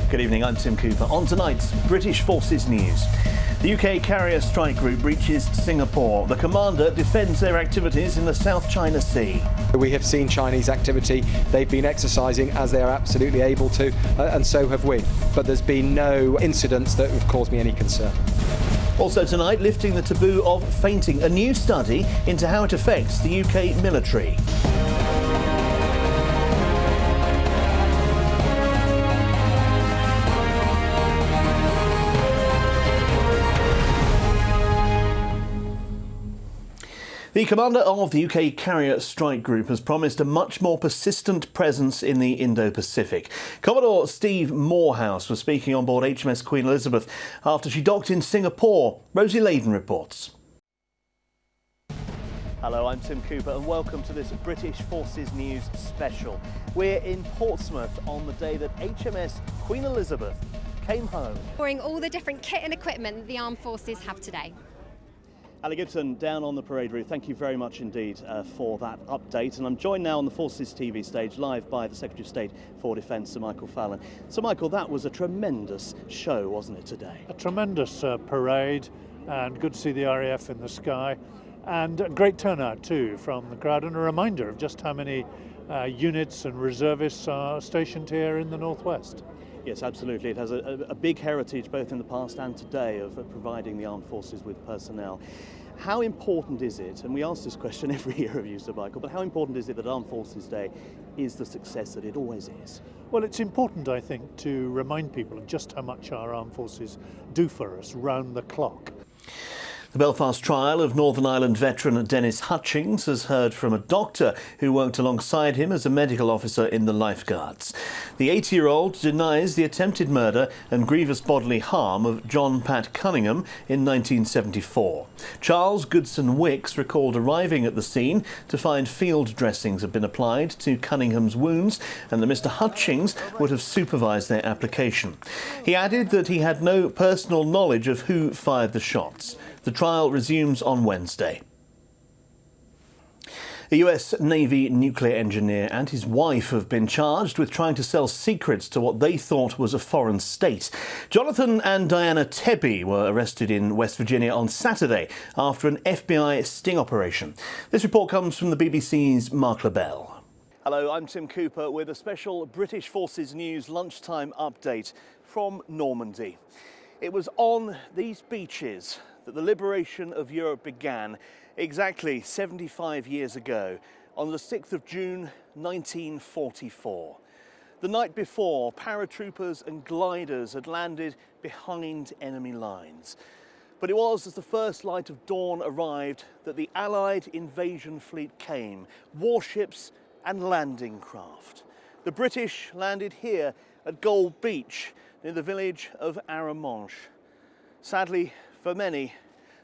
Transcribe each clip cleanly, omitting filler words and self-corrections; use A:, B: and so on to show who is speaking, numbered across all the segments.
A: Good evening, I'm Tim Cooper. On tonight's British Forces News. The UK carrier strike group reaches Singapore. The commander defends their activities in the South China Sea.
B: We have seen Chinese activity. They've been exercising as they are absolutely able to, and so have we. But there's been no incidents that have caused me any concern.
A: Also tonight, lifting the taboo of fainting, a new study into how it affects the UK military. The commander of the UK carrier strike group has promised a much more persistent presence in the Indo-Pacific. Commodore Steve Morehouse was speaking on board HMS Queen Elizabeth after she docked in Singapore. Rosie Layden reports. Hello, I'm Tim Cooper and welcome to this British Forces News special. We're in Portsmouth on the day that HMS Queen Elizabeth came home.
C: Exploring all the different kit and equipment that the armed forces have today.
A: Ali Gibson, down on the parade route, thank you very much indeed for that update. And I'm joined now on the Forces TV stage live by the Secretary of State for Defence, Sir Michael Fallon. Sir Michael, that was a tremendous show, wasn't it, today?
D: A tremendous parade, and good to see the RAF in the sky. And a great turnout too from the crowd, and a reminder of just how many units and reservists are stationed here in the Northwest.
A: Yes, absolutely. It has a big heritage both in the past and today of providing the armed forces with personnel. How important is it, and we ask this question every year of you, Sir Michael, but how important is it that Armed Forces Day is the success that it always is?
D: Well, it's important, I think, to remind people of just how much our armed forces do for us round the clock.
A: The Belfast trial of Northern Ireland veteran Dennis Hutchings has heard from a doctor who worked alongside him as a medical officer in the Lifeguards. The 80-year-old denies the attempted murder and grievous bodily harm of John Pat Cunningham in 1974. Charles Goodson Wicks recalled arriving at the scene to find field dressings had been applied to Cunningham's wounds and that Mr Hutchings would have supervised their application. He added that he had no personal knowledge of who fired the shots. The trial resumes on Wednesday. A US Navy nuclear engineer and his wife have been charged with trying to sell secrets to what they thought was a foreign state. Jonathan and Diana Tebby were arrested in West Virginia on Saturday after an FBI sting operation. This report comes from the BBC's Mark LaBelle. Hello, I'm Tim Cooper with a special British Forces News lunchtime update from Normandy. It was on these beaches that the liberation of Europe began exactly 75 years ago on the 6th of June 1944. The night before, paratroopers and gliders had landed behind enemy lines. But it was as the first light of dawn arrived that the Allied invasion fleet came, warships and landing craft. The British landed here at Gold Beach near the village of Arromanches. Sadly, for many,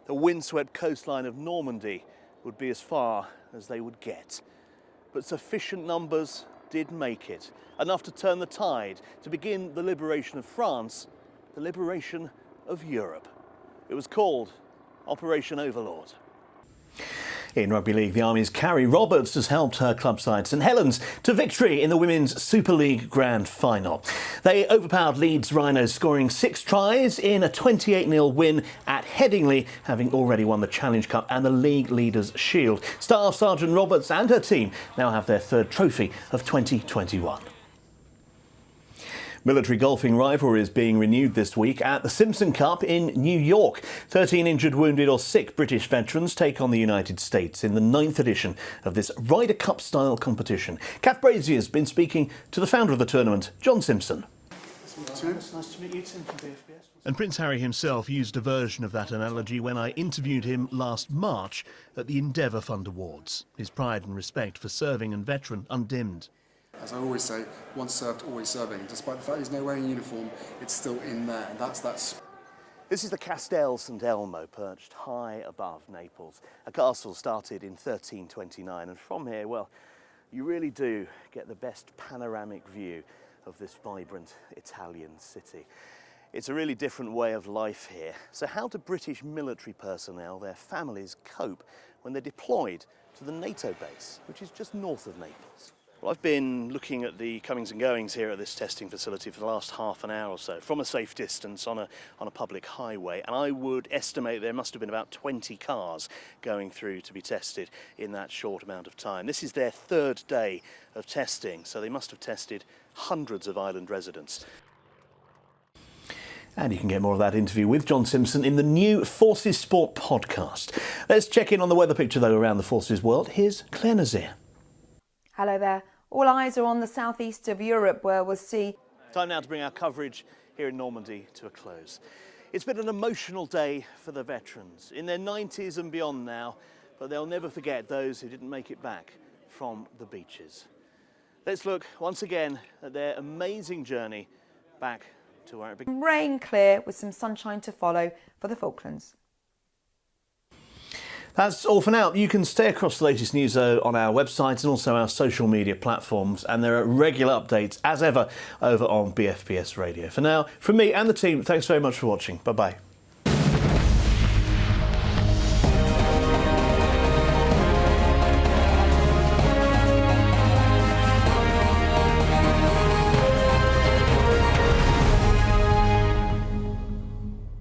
A: the windswept coastline of Normandy would be as far as they would get. But sufficient numbers did make it, enough to turn the tide, to begin the liberation of France, the liberation of Europe. It was called Operation Overlord. In rugby league, the Army's Carrie Roberts has helped her club side St Helens to victory in the Women's Super League Grand Final. They overpowered Leeds Rhinos, scoring 6 tries in a 28-0 win at Headingley, having already won the Challenge Cup and the League Leaders' Shield. Staff Sergeant Roberts and her team now have their 3rd trophy of 2021. Military golfing rivalry is being renewed this week at the Simpson Cup in New York. 13 injured, wounded or sick British veterans take on the United States in the 9th edition of this Ryder Cup-style competition. Kath Brazier's been speaking to the founder of the tournament, John Simpson. Nice to meet you, Tim, from BFBS. And Prince Harry himself used a version of that analogy when I interviewed him last March at the Endeavour Fund Awards. His pride and respect for serving and veteran undimmed.
E: As I always say, once served, always serving. Despite the fact he's now wearing a uniform, it's still in there, and that's.
A: This is the Castel St Elmo, perched high above Naples. A castle started in 1329, and from here, well, you really do get the best panoramic view of this vibrant Italian city. It's a really different way of life here. So how do British military personnel, their families, cope when they're deployed to the NATO base, which is just north of Naples? Well, I've been looking at the comings and goings here at this testing facility for the last half an hour or so, from a safe distance on a public highway, and I would estimate there must have been about 20 cars going through to be tested in that short amount of time. This is their third day of testing, so they must have tested hundreds of island residents. And you can get more of that interview with John Simpson in the new Forces Sport podcast. Let's check in on the weather picture, though, around the Forces world. Here's Claire Nazir.
F: Hello there. All eyes are on the southeast of Europe, where we'll see.
A: Time now to bring our coverage here in Normandy to a close. It's been an emotional day for the veterans, in their 90s and beyond now, but they'll never forget those who didn't make it back from the beaches. Let's look once again at their amazing journey back to where it began.
F: Rain clear with some sunshine to follow for the Falklands.
A: That's all for now. You can stay across the latest news on our website and also our social media platforms, and there are regular updates as ever over on BFPS Radio. For now, from me and the team, thanks very much for watching. Bye-bye.